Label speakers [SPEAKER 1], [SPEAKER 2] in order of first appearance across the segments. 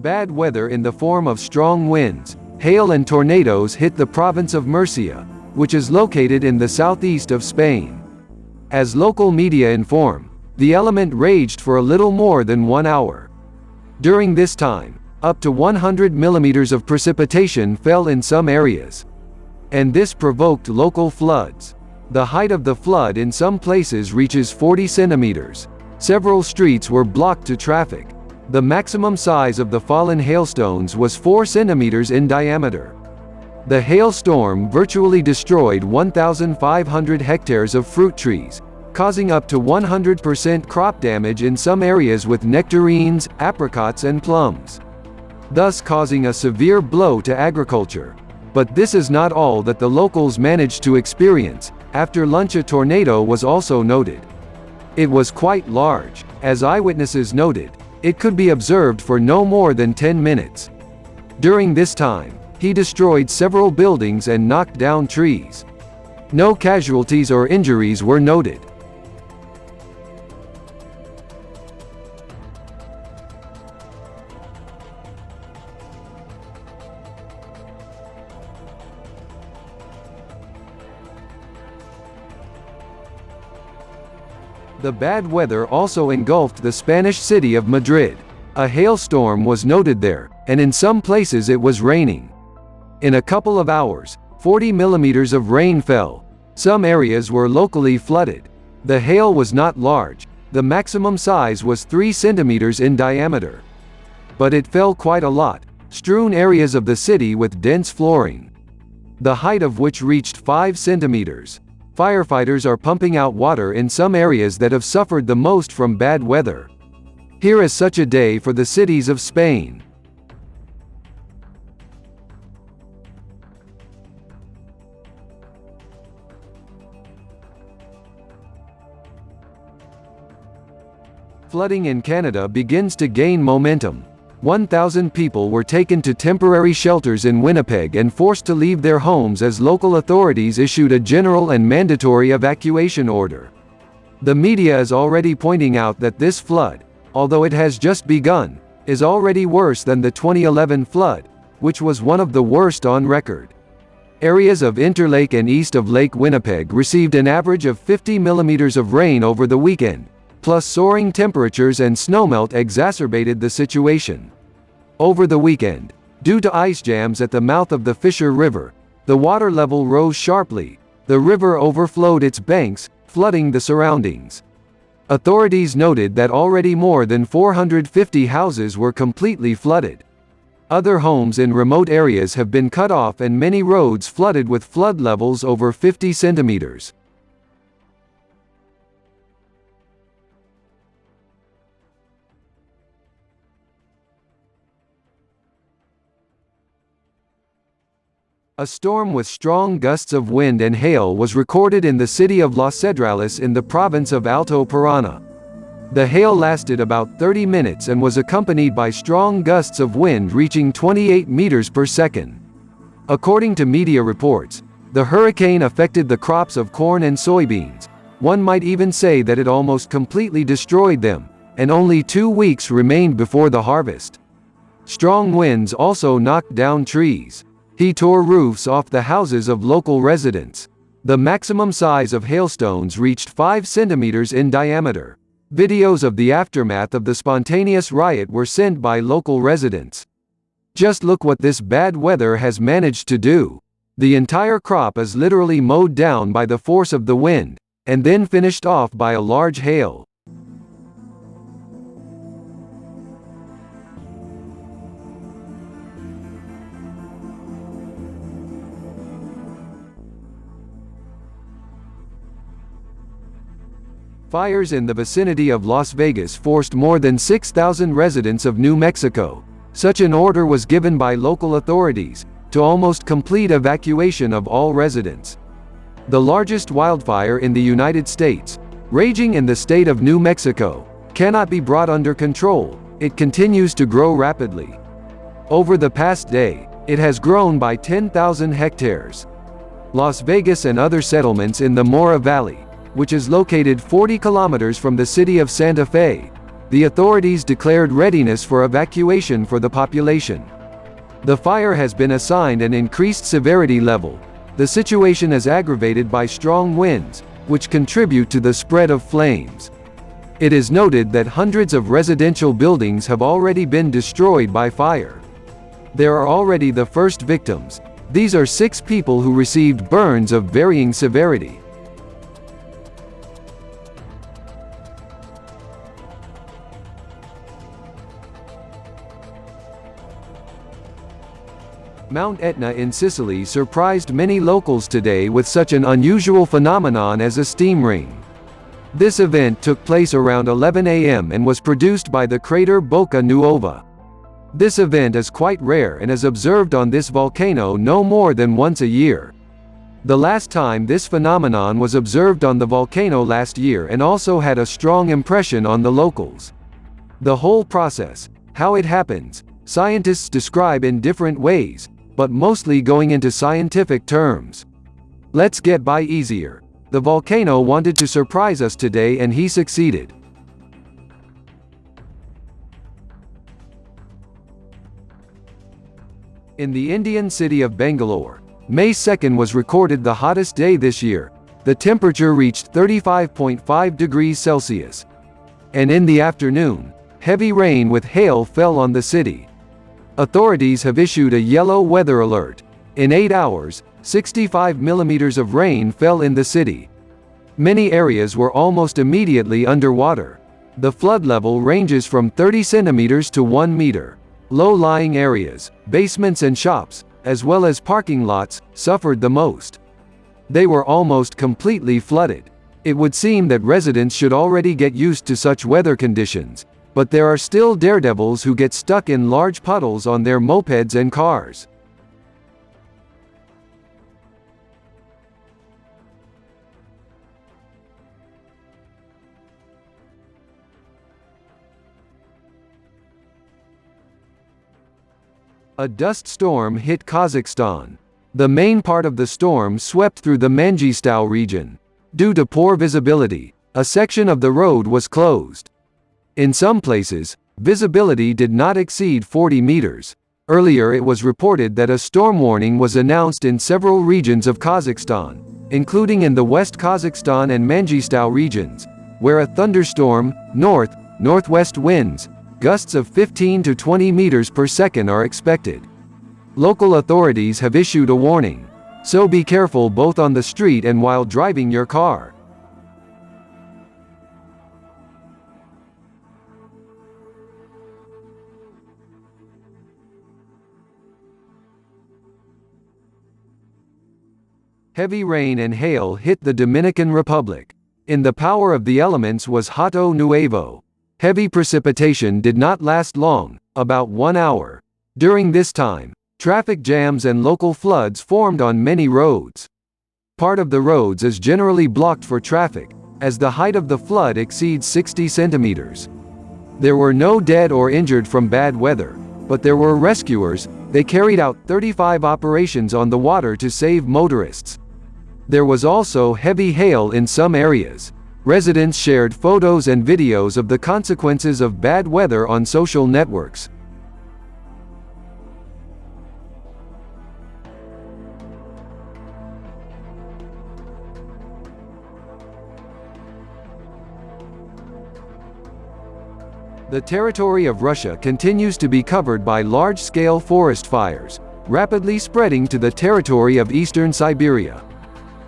[SPEAKER 1] Bad weather in the form of strong winds, hail and tornadoes hit the province of Murcia, which is located in the southeast of Spain. As local media inform, the element raged for a little more than 1 hour. During this time, up to 100 millimeters of precipitation fell in some areas, and this provoked local floods. The height of the flood in some places reaches 40 centimeters. Several streets were blocked to traffic. The maximum size of the fallen hailstones was 4 centimeters in diameter. The hailstorm virtually destroyed 1,500 hectares of fruit trees, causing up to 100% crop damage in some areas with nectarines, apricots and plums, thus causing a severe blow to agriculture. But this is not all that the locals managed to experience. After lunch, a tornado was also noted. It was quite large. As eyewitnesses noted, it could be observed for no more than 10 minutes. During this time, he destroyed several buildings and knocked down trees. No casualties or injuries were noted. The bad weather also engulfed the Spanish city of Madrid. A hailstorm was noted there, and in some places it was raining. In a couple of hours, 40 millimeters of rain fell. Some areas were locally flooded. The hail was not large. The maximum size was 3 centimeters in diameter. But it fell quite a lot, strewn areas of the city with dense flooring, the height of which reached 5 centimeters. Firefighters are pumping out water in some areas that have suffered the most from bad weather. Here is such a day for the cities of Spain. Flooding in Canada begins to gain momentum. 1,000 people were taken to temporary shelters in Winnipeg and forced to leave their homes as local authorities issued a general and mandatory evacuation order. The media is already pointing out that this flood, although it has just begun, is already worse than the 2011 flood, which was one of the worst on record. Areas of Interlake and east of Lake Winnipeg received an average of 50 millimeters of rain over the weekend, plus soaring temperatures and snowmelt exacerbated the situation. Over the weekend, due to ice jams at the mouth of the Fisher River, the water level rose sharply. The river overflowed its banks, flooding the surroundings. Authorities noted that already more than 450 houses were completely flooded. Other homes in remote areas have been cut off and many roads flooded with flood levels over 50 centimeters. A storm with strong gusts of wind and hail was recorded in the city of Los Cedrales in the province of Alto Paraná. The hail lasted about 30 minutes and was accompanied by strong gusts of wind reaching 28 meters per second. According to media reports, the hurricane affected the crops of corn and soybeans. One might even say that it almost completely destroyed them, and only 2 weeks remained before the harvest. Strong winds also knocked down trees. He tore roofs off the houses of local residents. The maximum size of hailstones reached 5 centimeters in diameter. Videos of the aftermath of the spontaneous riot were sent by local residents. Just look what this bad weather has managed to do. The entire crop is literally mowed down by the force of the wind, and then finished off by a large hail. Fires in the vicinity of Las Vegas forced more than 6,000 residents of New Mexico. Such an order was given by local authorities, to almost complete evacuation of all residents. The largest wildfire in the United States, raging in the state of New Mexico, cannot be brought under control. It continues to grow rapidly. Over the past day, it has grown by 10,000 hectares. Las Vegas and other settlements in the Mora Valley, which is located 40 kilometers from the city of Santa Fe, the authorities declared readiness for evacuation for the population. The fire has been assigned an increased severity level. The situation is aggravated by strong winds, which contribute to the spread of flames. It is noted that hundreds of residential buildings have already been destroyed by fire. There are already the first victims. These are 6 people who received burns of varying severity. Mount Etna in Sicily surprised many locals today with such an unusual phenomenon as a steam ring. This event took place around 11 a.m. and was produced by the crater Bocca Nuova. This event is quite rare and is observed on this volcano no more than once a year. The last time this phenomenon was observed on the volcano last year and also had a strong impression on the locals. The whole process, how it happens, scientists describe in different ways, but mostly going into scientific terms. Let's get by easier. The volcano wanted to surprise us today and he succeeded. In the Indian city of Bangalore, May 2nd was recorded the hottest day this year. The temperature reached 35.5 degrees Celsius. And in the afternoon, heavy rain with hail fell on the city. Authorities have issued a yellow weather alert. In 8 hours, 65 millimeters of rain fell in the city. Many areas were almost immediately underwater. The flood level ranges from 30 centimeters to 1 meter. Low-lying areas, basements and shops, as well as parking lots, suffered the most. They were almost completely flooded. It would seem that residents should already get used to such weather conditions, but there are still daredevils who get stuck in large puddles on their mopeds and cars. A dust storm hit Kazakhstan. The main part of the storm swept through the Mangistau region. Due to poor visibility, a section of the road was closed. In some places, visibility did not exceed 40 meters. Earlier it was reported that a storm warning was announced in several regions of Kazakhstan, including in the West Kazakhstan and Mangistau regions, where a thunderstorm, northwest winds, gusts of 15 to 20 meters per second are expected. Local authorities have issued a warning, so be careful both on the street and while driving your car. Heavy rain and hail hit the Dominican Republic. In the power of the elements was Hato Nuevo. Heavy precipitation did not last long, about 1 hour. During this time, traffic jams and local floods formed on many roads. Part of the roads is generally blocked for traffic, as the height of the flood exceeds 60 centimeters. There were no dead or injured from bad weather, but there were rescuers. They carried out 35 operations on the water to save motorists. There was also heavy hail in some areas. Residents shared photos and videos of the consequences of bad weather on social networks. The territory of Russia continues to be covered by large-scale forest fires, rapidly spreading to the territory of eastern Siberia.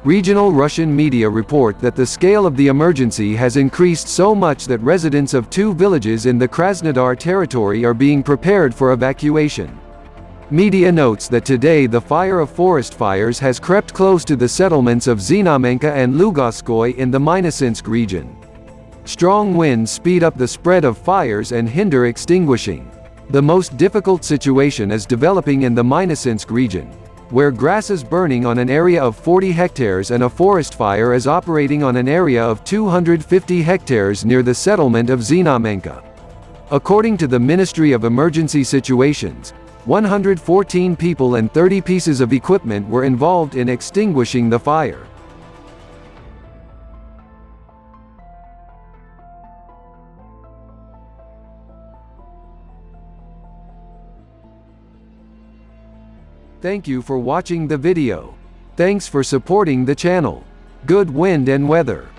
[SPEAKER 1] Regional Russian media report that the scale of the emergency has increased so much that residents of 2 villages in the Krasnodar territory are being prepared for evacuation. Media notes that today the fire of forest fires has crept close to the settlements of Znamenka and Lugoskoye in the Minusинsk region. Strong winds speed up the spread of fires and hinder extinguishing. The most difficult situation is developing in the Minusинsk region, where grass is burning on an area of 40 hectares and a forest fire is operating on an area of 250 hectares near the settlement of Znamenka. According to the Ministry of Emergency Situations, 114 people and 30 pieces of equipment were involved in extinguishing the fire. Thank you for watching the video. Thanks for supporting the channel. Good wind and weather.